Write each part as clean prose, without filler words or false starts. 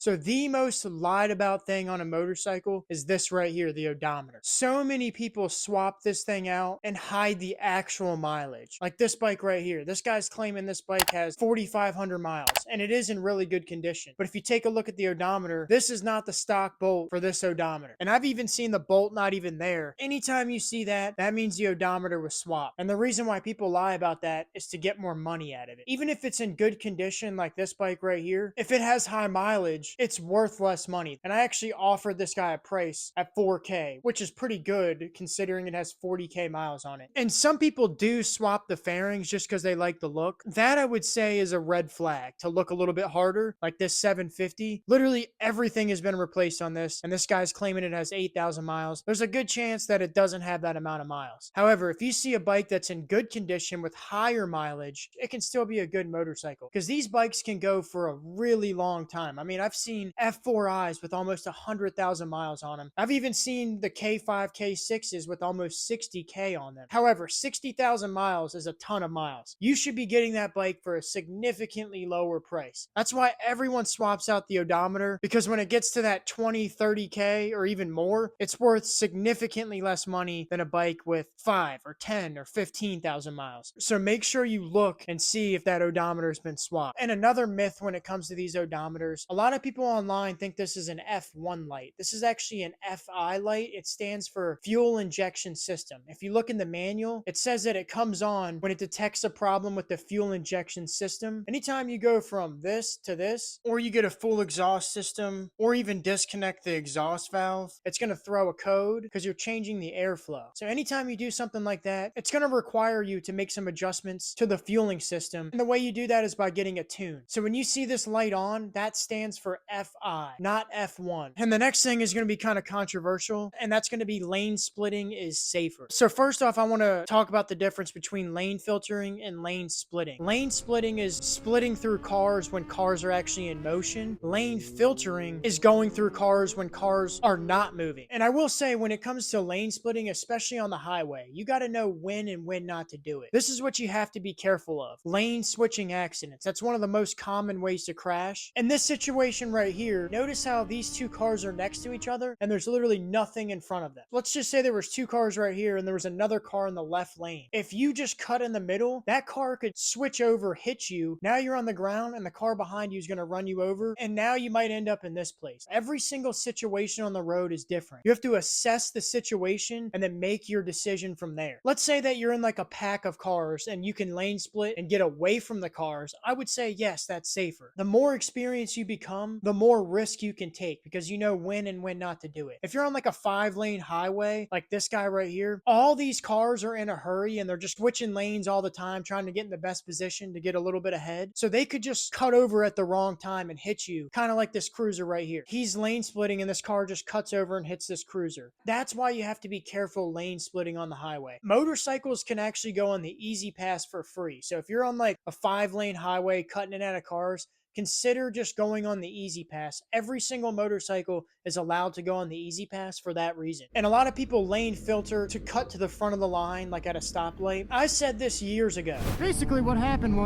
So the most lied about thing on a motorcycle is this right here, the odometer. So many people swap this thing out and hide the actual mileage. Like this bike right here. This guy's claiming this bike has 4,500 miles and it is in really good condition. But if you take a look at the odometer, this is not the stock bolt for this odometer. And I've even seen the bolt not even there. Anytime you see that, that means the odometer was swapped. And the reason why people lie about that is to get more money out of it. Even if it's in good condition, like this bike right here, if it has high mileage, it's worth less money. And I actually offered this guy a price at 4K, which is pretty good considering it has 40K miles on it. And some people do swap the fairings just because they like the look. That I would say is a red flag to look a little bit harder, like this 750. Literally everything has been replaced on this, and this guy's claiming it has 8,000 miles. There's a good chance that it doesn't have that amount of miles. However, if you see a bike that's in good condition with higher mileage, it can still be a good motorcycle because these bikes can go for a really long time. I mean, I've seen F4Is with almost 100,000 miles on them. I've even seen the K5, K6s with almost 60K on them. However, 60,000 miles is a ton of miles. You should be getting that bike for a significantly lower price. That's why everyone swaps out the odometer, because when it gets to that 20, 30K or even more, it's worth significantly less money than a bike with 5 or 10 or 15,000 miles. So make sure you look and see if that odometer has been swapped. And another myth when it comes to these odometers, a lot of people online think this is an F1 light. This is actually an FI light. It stands for fuel injection system. If you look in the manual, it says that it comes on when it detects a problem with the fuel injection system. Anytime you go from this to this, or you get a full exhaust system, or even disconnect the exhaust valve, it's going to throw a code because you're changing the airflow. So anytime you do something like that, it's going to require you to make some adjustments to the fueling system. And the way you do that is by getting a tune. So when you see this light on, that stands for FI, not F1. And the next thing is going to be kind of controversial, and that's going to be lane splitting is safer. So first off, I want to talk about the difference between lane filtering and lane splitting. Lane splitting is splitting through cars when cars are actually in motion. Lane filtering is going through cars when cars are not moving. And I will say, when it comes to lane splitting, especially on the highway, you got to know when and when not to do it. This is what you have to be careful of. Lane switching accidents. That's one of the most common ways to crash. In this situation right here, notice how these two cars are next to each other and there's literally nothing in front of them. Let's just say there was two cars right here and there was another car in the left lane. If you just cut in the middle, that car could switch over, hit you. Now you're on the ground and the car behind you is going to run you over, and now you might end up in this place. Every single situation on the road is different. You have to assess the situation and then make your decision from there. Let's say that you're in like a pack of cars and you can lane split and get away from the cars. I would say yes, that's safer. The more experience you become, the more risk you can take because you know when and when not to do it. If you're on like a 5-lane highway, like this guy right here, all these cars are in a hurry and they're just switching lanes all the time, trying to get in the best position to get a little bit ahead. So they could just cut over at the wrong time and hit you, kind of like this cruiser right here. He's lane splitting and this car just cuts over and hits this cruiser. That's why you have to be careful lane splitting on the highway. Motorcycles can actually go on the easy pass for free. So if you're on like a 5-lane highway cutting it out of cars, consider just going on the easy pass. Every single motorcycle is allowed to go on the easy pass for that reason. And a lot of people lane filter to cut to the front of the line, like at a stoplight. I said this years ago. Basically what happened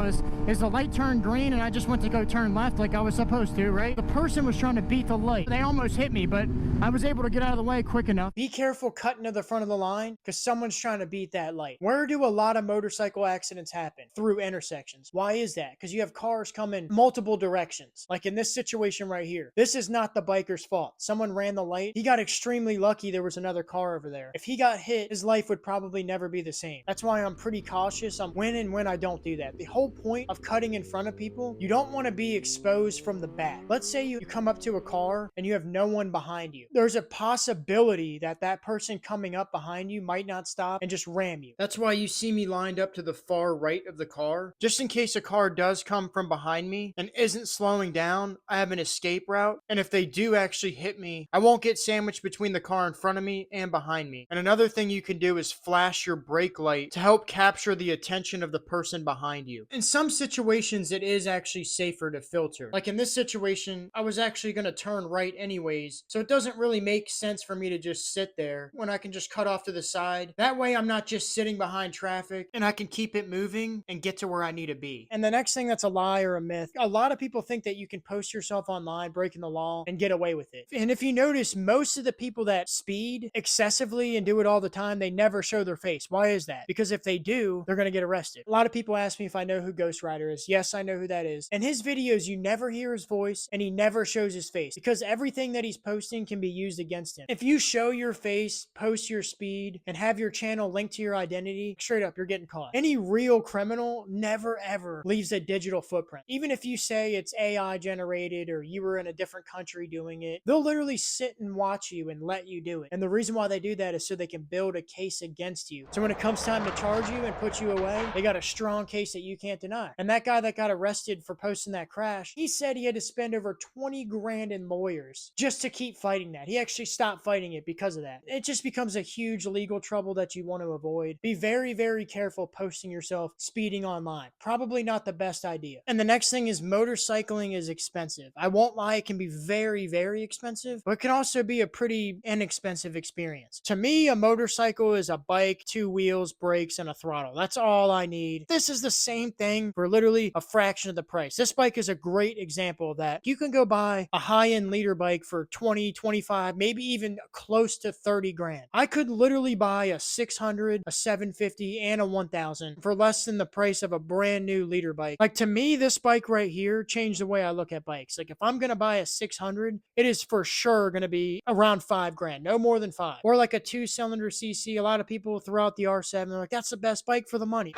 is the light turned green and I just went to go turn left like I was supposed to, right? The person was trying to beat the light. They almost hit me, but I was able to get out of the way quick enough. Be careful cutting to the front of the line because someone's trying to beat that light. Where do a lot of motorcycle accidents happen? Through intersections. Why is that? Because you have cars coming multiple directions. Like in this situation right here. This is not the biker's fault. Someone ran the light. He got extremely lucky there was another car over there. If he got hit, his life would probably never be the same. That's why I'm pretty cautious on when and when I don't do that. The whole point of cutting in front of people, you don't want to be exposed from the back. Let's say you come up to a car and you have no one behind you. There's a possibility that that person coming up behind you might not stop and just ram you. That's why you see me lined up to the far right of the car. Just in case a car does come from behind me and isn't slowing down, I have an escape route. And if they do actually hit me, I won't get sandwiched between the car in front of me and behind me. And another thing you can do is flash your brake light to help capture the attention of the person behind you. In some situations, it is actually safer to filter. Like in this situation, I was actually going to turn right anyways, so it doesn't really make sense for me to just sit there when I can just cut off to the side. That way I'm not just sitting behind traffic and I can keep it moving and get to where I need to be. And the next thing that's a lie or a myth, a lot of people think that you can post yourself online breaking the law and get away with it. And if you notice, most of the people that speed excessively and do it all the time, they never show their face. Why is that? Because if they do, they're going to get arrested. A lot of people ask me if I know who Ghost Rider is. Yes, I know who that is. In his videos, you never hear his voice and he never shows his face because everything that he's posting can be used against him. If you show your face, post your speed, and have your channel linked to your identity, straight up, you're getting caught. Any real criminal never ever leaves a digital footprint. Even if you say it's AI generated or you were in a different country doing it, they'll literally sit and watch you and let you do it. And the reason why they do that is so they can build a case against you. So when it comes time to charge you and put you away, they got a strong case that you can't deny. And that guy that got arrested for posting that crash, he said he had to spend over 20 grand in lawyers just to keep fighting that. He actually stopped fighting it because of that. It just becomes a huge legal trouble that you want to avoid. Be very, very careful posting yourself speeding online. Probably not the best idea. And the next thing is motorcycling is expensive. I won't lie, it can be very, very expensive, but it can also be a pretty inexpensive experience. To me, a motorcycle is a bike, two wheels, brakes, and a throttle. That's all I need. This is the same thing for literally a fraction of the price. This bike is a great example of that. You can go buy a high-end leader bike for 20, 25, maybe even close to 30 grand. I could literally buy a 600, a 750, and a 1000 for less than the price of a brand new leader bike. Like, to me, this bike right here changed the way I look at bikes. Like, if I'm gonna buy a 600, it is for sure gonna be around 5 grand, no more than 5. Or like a 2-cylinder CC. A lot of people throughout the R7, they're like, that's the best bike for the money.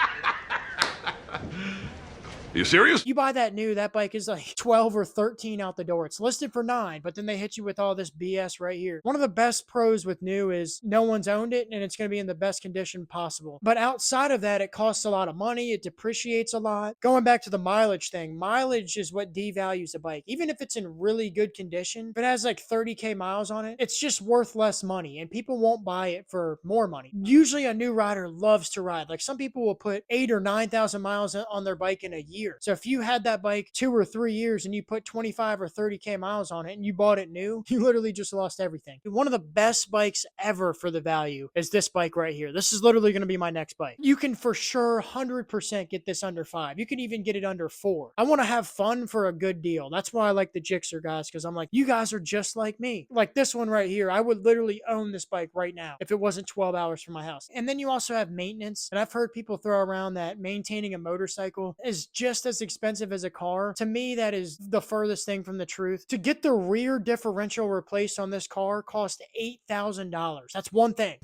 Are you serious? You buy that new, that bike is like 12 or 13 out the door. It's listed for 9, but then they hit you with all this BS right here. One of the best pros with new is no one's owned it and it's going to be in the best condition possible. But outside of that, it costs a lot of money. It depreciates a lot. Going back to the mileage thing, mileage is what devalues a bike. Even if it's in really good condition, if it has like 30K miles on it, it's just worth less money and people won't buy it for more money. Usually a new rider loves to ride. Like, some people will put 8 or 9,000 miles on their bike in a year. So if you had that bike 2 or 3 years and you put 25 or 30K miles on it and you bought it new, you literally just lost everything. One of the best bikes ever for the value is this bike right here. This is literally going to be my next bike. You can for sure 100% get this under 5. You can even get it under 4. I want to have fun for a good deal. That's why I like the Gixxer guys, because I'm like, you guys are just like me. Like this one right here, I would literally own this bike right now if it wasn't 12 hours from my house. And then you also have maintenance. And I've heard people throw around that maintaining a motorcycle is just as expensive as a car. To me, that is the furthest thing from the truth. To get the rear differential replaced on this car cost $8,000. That's one thing.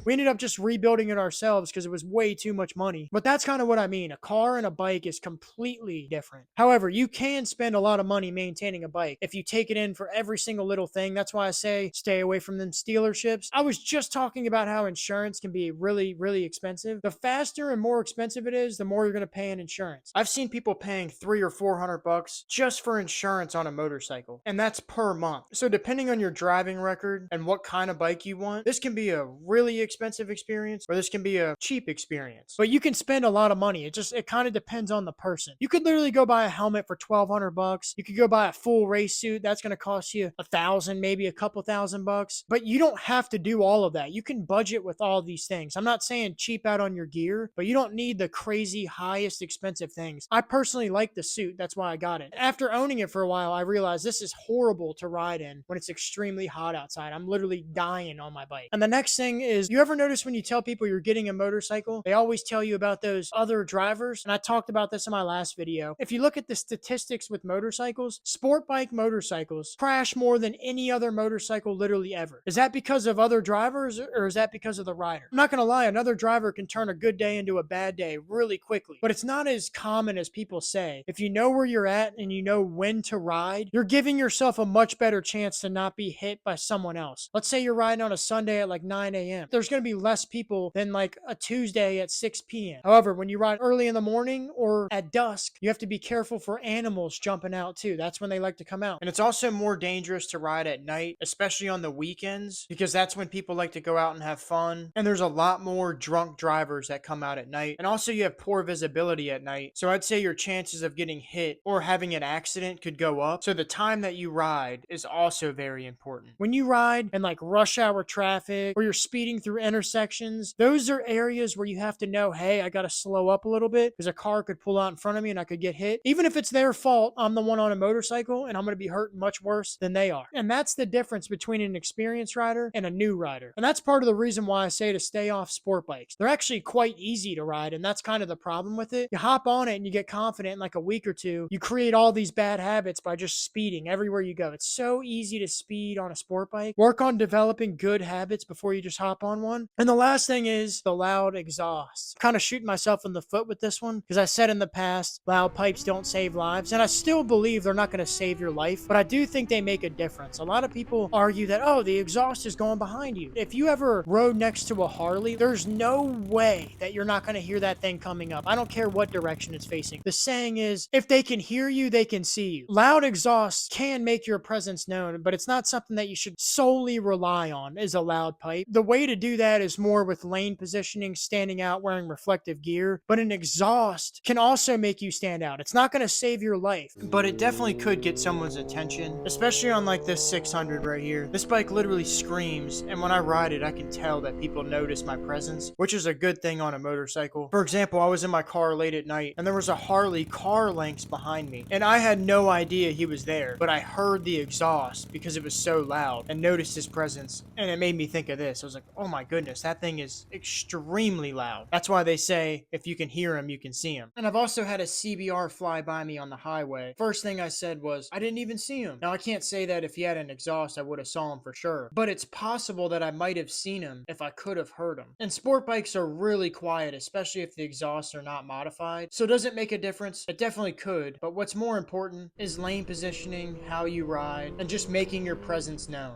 We ended up just rebuilding it ourselves because it was way too much money. But that's kind of what I mean. A car and a bike is completely different. However, you can spend a lot of money maintaining a bike if you take it in for every single little thing. That's why I say stay away from them dealerships. I was just talking about how insurance can be really, really expensive. The faster and more expensive it is, the more you're going to pay in insurance. I've seen people paying $300 or $400 just for insurance on a motorcycle, and that's per month. So depending on your driving record and what kind of bike you want, this can be a really expensive experience or this can be a cheap experience. But you can spend a lot of money. It kind of depends on the person. You could literally go buy a helmet for $1,200. You could go buy a full race suit. That's going to cost you $1,000, maybe a couple $1,000. But you don't have to do all of that. You can budget with all these things. I'm not saying cheap out on your gear, but you don't need the crazy highest expensive things. I personally like the suit. That's why I got it. After owning it for a while, I realized this is horrible to ride in when it's extremely hot outside. I'm literally dying on my bike. And the next thing is, you ever notice when you tell people you're getting a motorcycle, they always tell you about those other drivers? And I talked about this in my last video. If you look at the statistics with motorcycles, sport bike motorcycles crash more than any other motorcycle literally ever. Is that because of other drivers or is that because of the rider? I'm not going to lie, another driver can turn a good day into a bad day really quickly, but it's not as common as people say. If you know where you're at and you know when to ride, you're giving yourself a much better chance to not be hit by someone else. Let's say you're riding on a Sunday at like 9 a.m. There's going to be less people than like a Tuesday at 6 p.m. However, when you ride early in the morning or at dusk, you have to be careful for animals jumping out too. That's when they like to come out. And it's also more dangerous to ride at night, especially on the weekends, because that's when people like to go out and have fun. And there's a lot more drunk drivers that come out at night. And also you have poor visibility at night. So I'd say your chances of getting hit or having an accident could go up. So the time that you ride is also very important. When you ride in like rush hour traffic or you're speeding through through intersections. Those are areas where you have to know, hey, I got to slow up a little bit because a car could pull out in front of me and I could get hit. Even if it's their fault, I'm the one on a motorcycle and I'm going to be hurt much worse than they are. And that's the difference between an experienced rider and a new rider. And that's part of the reason why I say to stay off sport bikes. They're actually quite easy to ride, and that's kind of the problem with it. You hop on it and you get confident in like a week or two. You create all these bad habits by just speeding everywhere you go. It's so easy to speed on a sport bike. Work on developing good habits before you just hop on one. And the last thing is the loud exhaust. Kind of shooting myself in the foot with this one because I said in the past, loud pipes don't save lives, and I still believe they're not going to save your life, but I do think they make a difference. A lot of people argue that, oh, the exhaust is going behind you. If you ever rode next to a Harley, there's no way that you're not going to hear that thing coming up. I don't care what direction it's facing. The saying is, if they can hear you, they can see you. Loud exhaust can make your presence known, but it's not something that you should solely rely on is a loud pipe. The way to do that is more with lane positioning, standing out, wearing reflective gear, but an exhaust can also make you stand out. It's not going to save your life, but it definitely could get someone's attention, especially on like this 600 right here. This bike literally screams, and when I ride it, I can tell that people notice my presence, which is a good thing on a motorcycle. For example, I was in my car late at night, and there was a Harley car lengths behind me, and I had no idea he was there, but I heard the exhaust because it was so loud and noticed his presence, and it made me think of this. I was like, oh my goodness, that thing is extremely loud. That's why they say if you can hear him, you can see him. And I've also had a CBR fly by me on the highway. First thing I said was, I didn't even see him. Now, I can't say that if he had an exhaust, I would have saw him for sure, but it's possible that I might have seen him if I could have heard him. And sport bikes are really quiet, especially if the exhausts are not modified. So does it make a difference? It definitely could, but what's more important is lane positioning, how you ride, and just making your presence known.